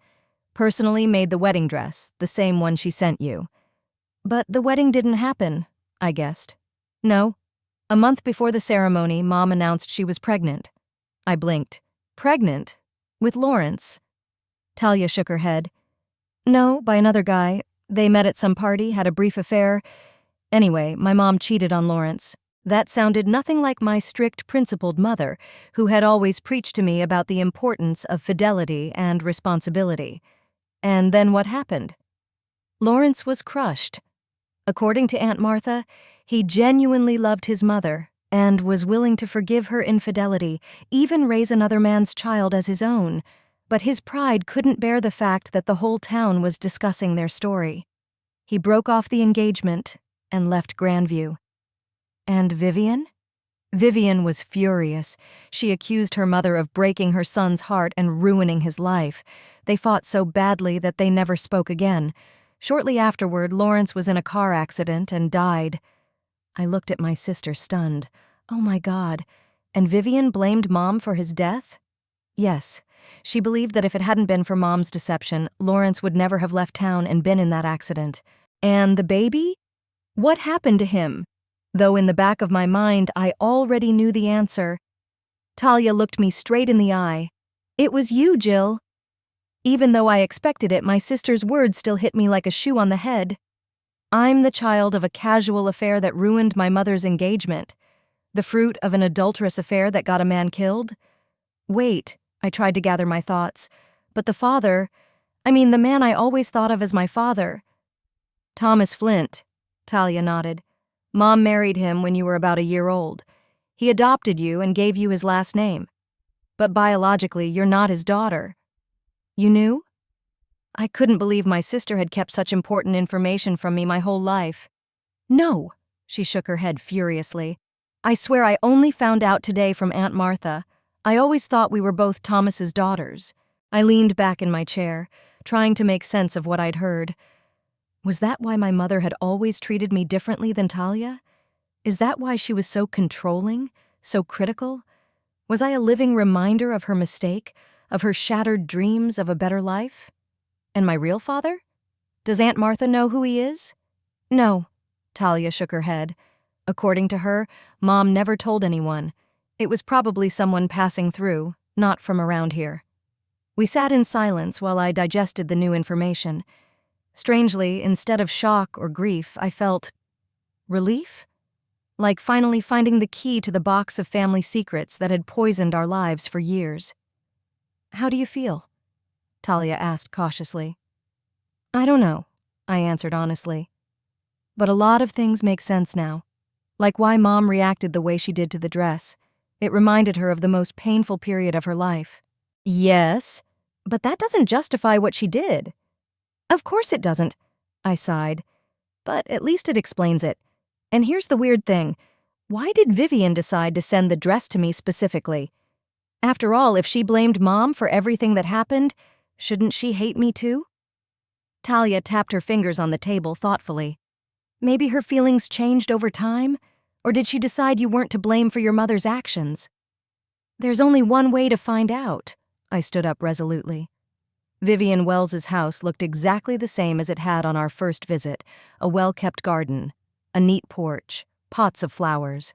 personally made the wedding dress, the same one she sent you. But the wedding didn't happen, I guessed. No. A month before the ceremony, Mom announced she was pregnant. I blinked. Pregnant? With Lawrence? Talia shook her head. No, by another guy. They met at some party, had a brief affair. Anyway, my mom cheated on Lawrence. That sounded nothing like my strict, principled mother, who had always preached to me about the importance of fidelity and responsibility. And then what happened? Lawrence was crushed. According to Aunt Martha, he genuinely loved his mother and was willing to forgive her infidelity, even raise another man's child as his own. But his pride couldn't bear the fact that the whole town was discussing their story. He broke off the engagement and left Grandview. And Vivian? Vivian was furious. She accused her mother of breaking her son's heart and ruining his life. They fought so badly that they never spoke again. Shortly afterward, Lawrence was in a car accident and died. I looked at my sister, stunned. Oh my God. And Vivian blamed Mom for his death? Yes. She believed that if it hadn't been for Mom's deception, Lawrence would never have left town and been in that accident. And the baby? What happened to him? Though in the back of my mind, I already knew the answer. Talia looked me straight in the eye. It was you, Jill. Even though I expected it, my sister's words still hit me like a shoe on the head. I'm the child of a casual affair that ruined my mother's engagement. The fruit of an adulterous affair that got a man killed. Wait, I tried to gather my thoughts. But the man I always thought of as my father. Thomas Flint, Talia nodded. Mom married him when you were about a year old. He adopted you and gave you his last name. But biologically, you're not his daughter. You knew? I couldn't believe my sister had kept such important information from me my whole life. No, she shook her head furiously. I swear I only found out today from Aunt Martha. I always thought we were both Thomas's daughters. I leaned back in my chair, trying to make sense of what I'd heard. Was that why my mother had always treated me differently than Talia? Is that why she was so controlling, so critical? Was I a living reminder of her mistake, of her shattered dreams of a better life? And my real father? Does Aunt Martha know who he is? No, Talia shook her head. According to her, Mom never told anyone. It was probably someone passing through, not from around here. We sat in silence while I digested the new information. Strangely, instead of shock or grief, I felt relief? Like finally finding the key to the box of family secrets that had poisoned our lives for years. How do you feel? Talia asked cautiously. I don't know, I answered honestly. But a lot of things make sense now. Like why Mom reacted the way she did to the dress. It reminded her of the most painful period of her life. Yes, but that doesn't justify what she did. Of course it doesn't, I sighed. But at least it explains it. And here's the weird thing. Why did Vivian decide to send the dress to me specifically? After all, if she blamed Mom for everything that happened, shouldn't she hate me too? Talia tapped her fingers on the table thoughtfully. Maybe her feelings changed over time? Or did she decide you weren't to blame for your mother's actions? There's only one way to find out. I stood up resolutely. Vivian Wells's house looked exactly the same as it had on our first visit, a well-kept garden, a neat porch, pots of flowers.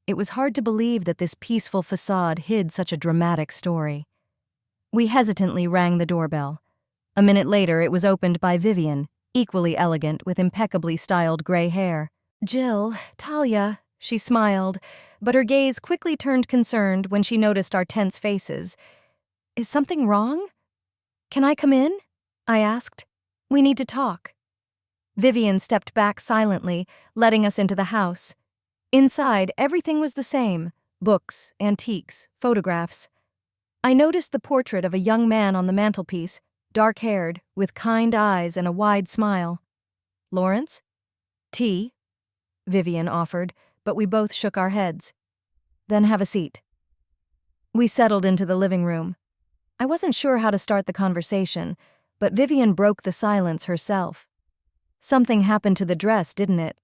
It was hard to believe that this peaceful facade hid such a dramatic story. We hesitantly rang the doorbell. A minute later, it was opened by Vivian, equally elegant with impeccably styled gray hair. Jill, Talia, she smiled, but her gaze quickly turned concerned when she noticed our tense faces. Is something wrong? Can I come in? I asked. We need to talk. Vivian stepped back silently, letting us into the house. Inside, everything was the same. Books, antiques, photographs. I noticed the portrait of a young man on the mantelpiece, dark-haired, with kind eyes and a wide smile. Lawrence? Tea? Vivian offered, but we both shook our heads. Then have a seat. We settled into the living room. I wasn't sure how to start the conversation, but Vivian broke the silence herself. Something happened to the dress, didn't it?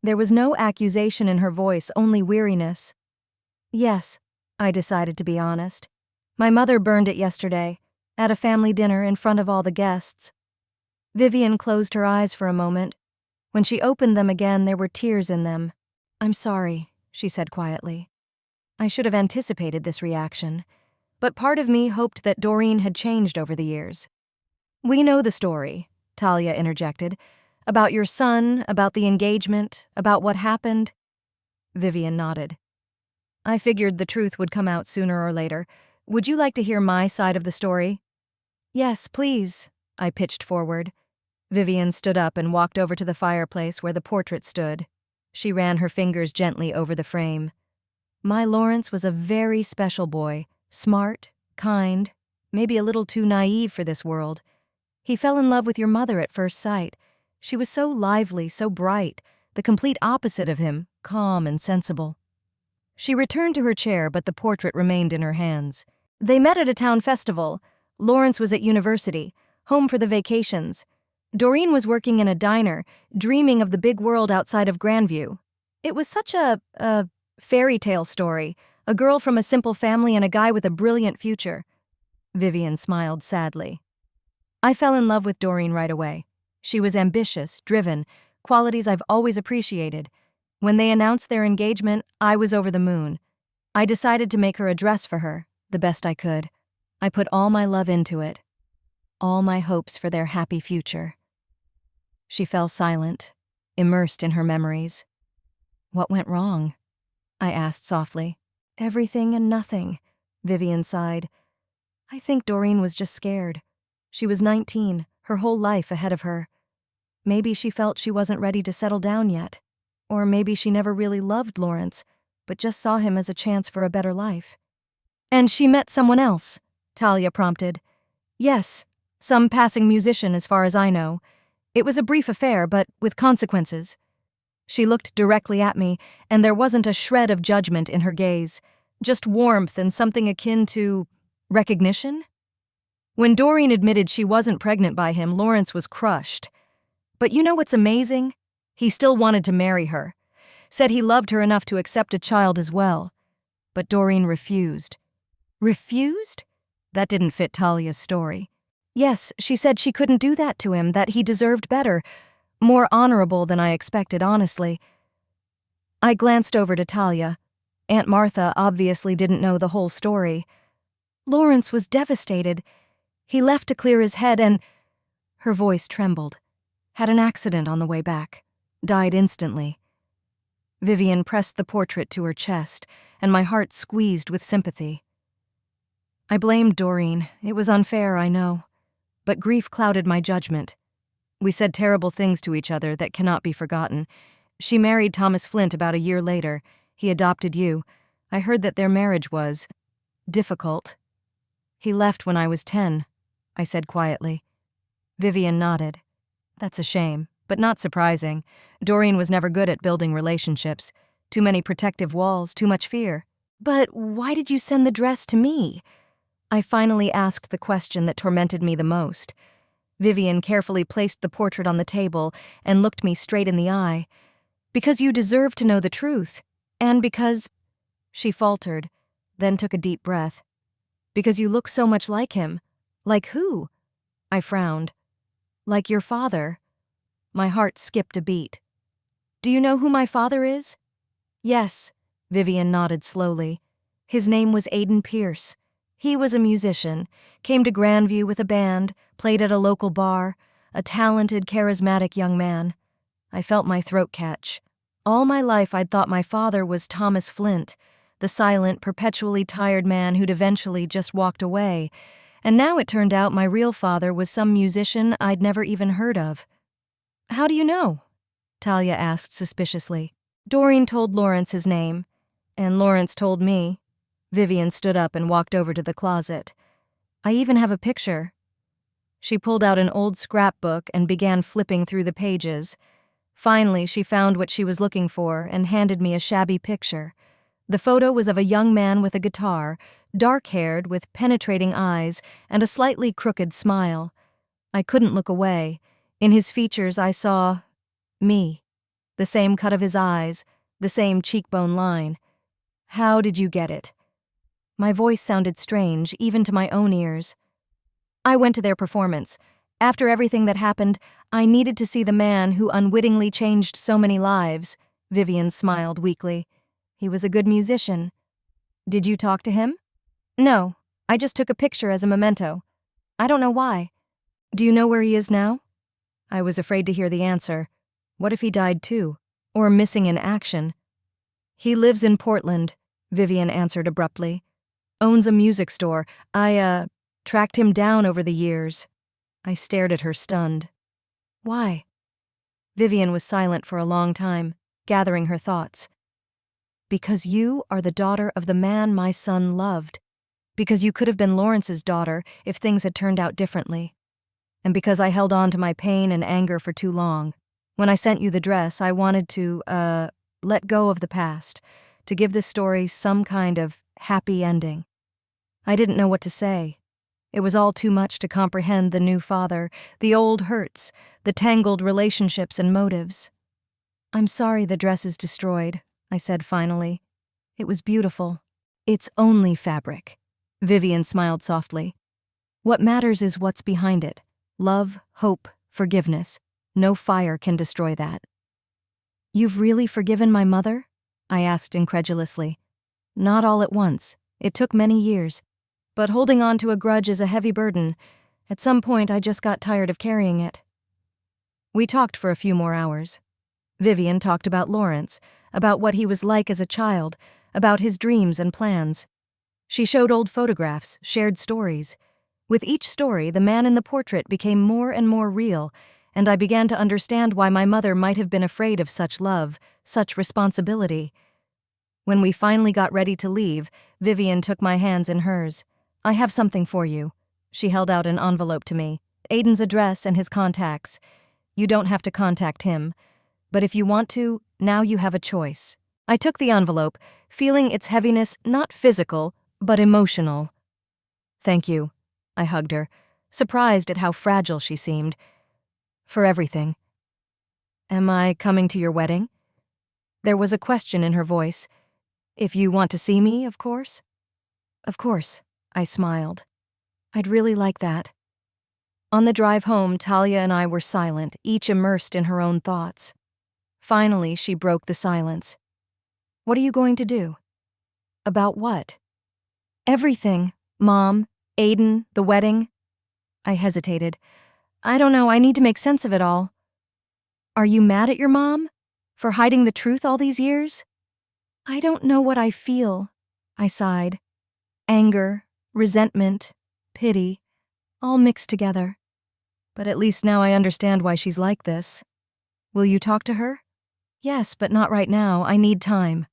There was no accusation in her voice, only weariness. Yes, I decided to be honest. My mother burned it yesterday, at a family dinner in front of all the guests. Vivian closed her eyes for a moment. When she opened them again, there were tears in them. I'm sorry, she said quietly. I should have anticipated this reaction, but part of me hoped that Doreen had changed over the years. We know the story, Talia interjected, about your son, about the engagement, about what happened. Vivian nodded. I figured the truth would come out sooner or later. Would you like to hear my side of the story? Yes, please, I pitched forward. Vivian stood up and walked over to the fireplace where the portrait stood. She ran her fingers gently over the frame. My Lawrence was a very special boy, smart, kind, maybe a little too naive for this world. He fell in love with your mother at first sight. She was so lively, so bright, the complete opposite of him, calm and sensible. She returned to her chair, but the portrait remained in her hands. They met at a town festival. Lawrence was at university, home for the vacations. Doreen was working in a diner, dreaming of the big world outside of Grandview. It was such a fairy tale story, a girl from a simple family and a guy with a brilliant future. Vivian smiled sadly. I fell in love with Doreen right away. She was ambitious, driven, qualities I've always appreciated. When they announced their engagement, I was over the moon. I decided to make her a dress for her, the best I could. I put all my love into it, all my hopes for their happy future. She fell silent, immersed in her memories. What went wrong? I asked softly. Everything and nothing, Vivian sighed. I think Doreen was just scared. She was 19, her whole life ahead of her. Maybe she felt she wasn't ready to settle down yet. Or maybe she never really loved Lawrence, but just saw him as a chance for a better life. And she met someone else, Talia prompted. Yes, some passing musician as far as I know. It was a brief affair, but with consequences. She looked directly at me, and there wasn't a shred of judgment in her gaze, just warmth and something akin to recognition. When Doreen admitted she wasn't pregnant by him, Lawrence was crushed. But you know what's amazing? He still wanted to marry her, said he loved her enough to accept a child as well. But Doreen refused. Refused? That didn't fit Talia's story. Yes, she said she couldn't do that to him, that he deserved better, more honorable than I expected, honestly. I glanced over to Talia. Aunt Martha obviously didn't know the whole story. Lawrence was devastated. He left to clear his head and... Her voice trembled. Had an accident on the way back. Died instantly. Vivian pressed the portrait to her chest, and my heart squeezed with sympathy. I blamed Doreen. It was unfair, I know. But grief clouded my judgment. We said terrible things to each other that cannot be forgotten. She married Thomas Flint about a year later. He adopted you. I heard that their marriage was difficult. He left when I was 10, I said quietly. Vivian nodded. That's a shame, but not surprising. Doreen was never good at building relationships. Too many protective walls, too much fear. But why did you send the dress to me? I finally asked the question that tormented me the most. Vivian carefully placed the portrait on the table and looked me straight in the eye. Because you deserve to know the truth. And because... She faltered, then took a deep breath. Because you look so much like him. Like who? I frowned. Like your father. My heart skipped a beat. Do you know who my father is? Yes, Vivian nodded slowly. His name was Aiden Pierce. He was a musician, came to Grandview with a band, played at a local bar, a talented, charismatic young man. I felt my throat catch. All my life I'd thought my father was Thomas Flint, the silent, perpetually tired man who'd eventually just walked away, and now it turned out my real father was some musician I'd never even heard of. How do you know? Talia asked suspiciously. Doreen told Lawrence his name, and Lawrence told me. Vivian stood up and walked over to the closet. I even have a picture. She pulled out an old scrapbook and began flipping through the pages. Finally, she found what she was looking for and handed me a shabby picture. The photo was of a young man with a guitar, dark-haired, with penetrating eyes and a slightly crooked smile. I couldn't look away. In his features I saw me. The same cut of his eyes, the same cheekbone line. How did you get it? My voice sounded strange, even to my own ears. I went to their performance. After everything that happened, I needed to see the man who unwittingly changed so many lives. Vivian smiled weakly. He was a good musician. Did you talk to him? No, I just took a picture as a memento. I don't know why. Do you know where he is now? I was afraid to hear the answer. What if he died too? Or missing in action? He lives in Portland, Vivian answered abruptly. Owns a music store. I tracked him down over the years. I stared at her, stunned. Why? Vivian was silent for a long time, gathering her thoughts. Because you are the daughter of the man my son loved. Because you could have been Lawrence's daughter if things had turned out differently. And because I held on to my pain and anger for too long. When I sent you the dress, I wanted to, let go of the past, to give this story some kind of happy ending. I didn't know what to say. It was all too much to comprehend the new father, the old hurts, the tangled relationships and motives. I'm sorry the dress is destroyed, I said finally. It was beautiful. It's only fabric. Vivian smiled softly. What matters is what's behind it. Love, hope, forgiveness. No fire can destroy that. You've really forgiven my mother? I asked incredulously. Not all at once. It took many years. But holding on to a grudge is a heavy burden. At some point, I just got tired of carrying it. We talked for a few more hours. Vivian talked about Lawrence, about what he was like as a child, about his dreams and plans. She showed old photographs, shared stories. With each story, the man in the portrait became more and more real, and I began to understand why my mother might have been afraid of such love, such responsibility. When we finally got ready to leave, Vivian took my hands in hers. I have something for you. She held out an envelope to me. Aiden's address and his contacts. You don't have to contact him. But if you want to, now you have a choice. I took the envelope, feeling its heaviness not physical, but emotional. Thank you. I hugged her, surprised at how fragile she seemed. For everything. Am I coming to your wedding? There was a question in her voice. If you want to see me, of course. Of course, I smiled. I'd really like that. On the drive home, Talia and I were silent, each immersed in her own thoughts. Finally, she broke the silence. What are you going to do? About what? Everything. Mom, Aiden, the wedding. I hesitated. I don't know, I need to make sense of it all. Are you mad at your mom? For hiding the truth all these years? I don't know what I feel, I sighed. Anger, resentment, pity, all mixed together. But at least now I understand why she's like this. Will you talk to her? Yes, but not right now. I need time.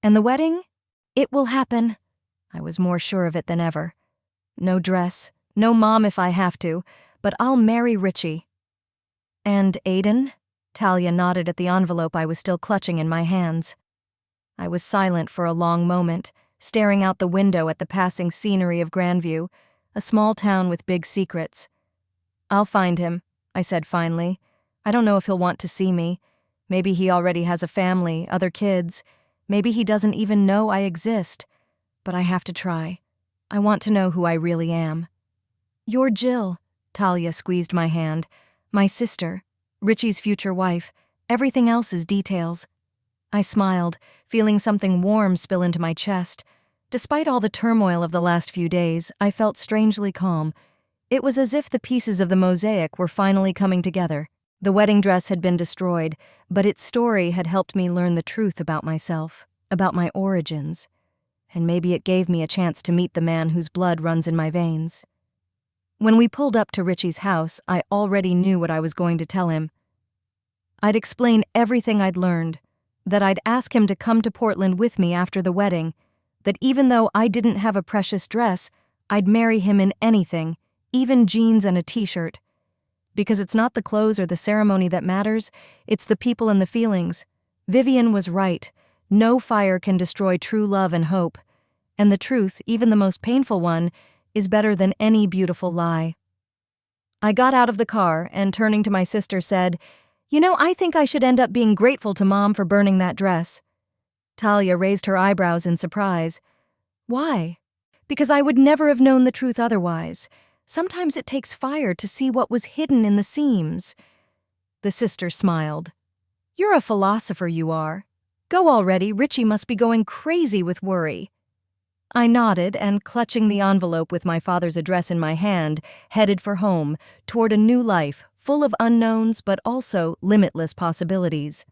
And the wedding? It will happen. I was more sure of it than ever. No dress, no mom if I have to, but I'll marry Richie. And Aiden? Talia nodded at the envelope I was still clutching in my hands. I was silent for a long moment, staring out the window at the passing scenery of Grandview, a small town with big secrets. I'll find him, I said finally. I don't know if he'll want to see me. Maybe he already has a family, other kids. Maybe he doesn't even know I exist. But I have to try. I want to know who I really am. You're Jill. Talia squeezed my hand. My sister. Richie's future wife. Everything else is details. I smiled, feeling something warm spill into my chest. Despite all the turmoil of the last few days, I felt strangely calm. It was as if the pieces of the mosaic were finally coming together. The wedding dress had been destroyed, but its story had helped me learn the truth about myself, about my origins. And maybe it gave me a chance to meet the man whose blood runs in my veins. When we pulled up to Richie's house, I already knew what I was going to tell him. I'd explain everything I'd learned, that I'd ask him to come to Portland with me after the wedding, that even though I didn't have a precious dress, I'd marry him in anything, even jeans and a t-shirt. because it's not the clothes or the ceremony that matters, it's the people and the feelings. Vivian was right. No fire can destroy true love and hope. And the truth, even the most painful one, is better than any beautiful lie. I got out of the car and, turning to my sister, said, I think I should end up being grateful to Mom for burning that dress. Talia raised her eyebrows in surprise. Why? Because I would never have known the truth otherwise. Sometimes it takes fire to see what was hidden in the seams. The sister smiled. You're a philosopher, you are. Go already, Richie must be going crazy with worry. I nodded and, clutching the envelope with my father's address in my hand, headed for home, toward a new life, full of unknowns but also limitless possibilities.